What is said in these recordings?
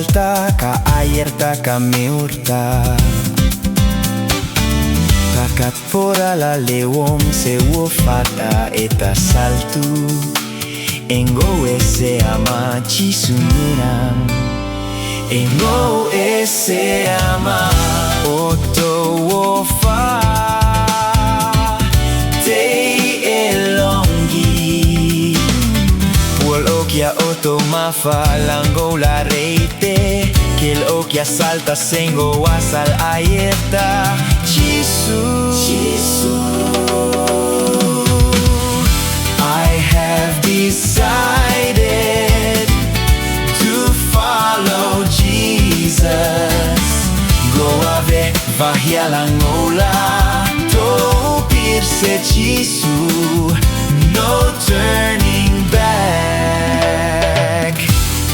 salta, ka aierta, ka meurta. Takat pora la leon se uofata eta saltu. Engo ese ama chisunirang. Engo ese ama oto wofa. Okia oto mafa lango la reite que el okia salta sengo asal aierta Chisu I have decided to follow Jesus. Go ave vahia langola to pirse Chisu, no turning back.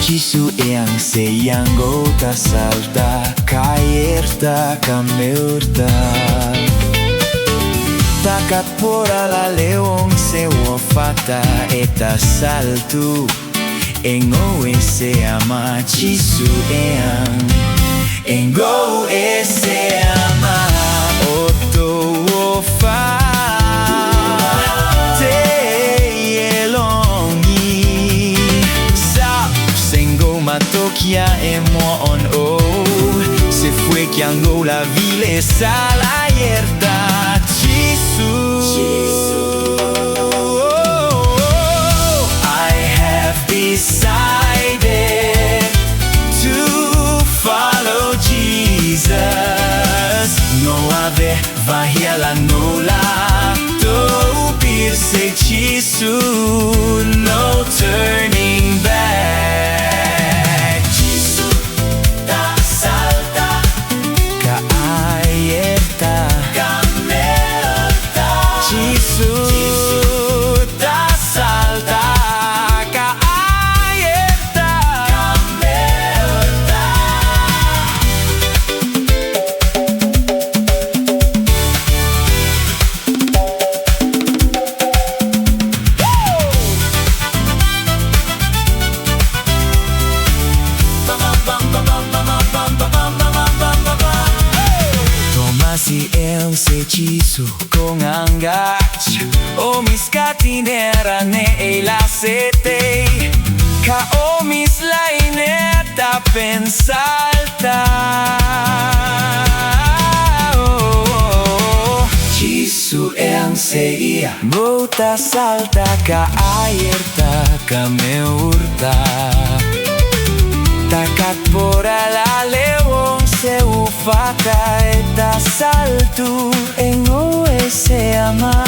Chisu eang seyang gota salta, caerta cameurta. Takat pora la leon se uofata eta saltu. Engo ese ama Chisu eang. Engo ese ama oto uofa. Tokia et moi en haut. Se fue kiango la ville sala yerta Chisu. I have decided to follow Jesus. No ave vahia la nola to pirse Chisu, no turning back. Si el se Chisu con angach o mis catinera ne e la sete ca o mis laineta pensalta Chisu el se ia bota salta ca aierta ca meurta takat pora la leon se ufata eta saltu engo ese ama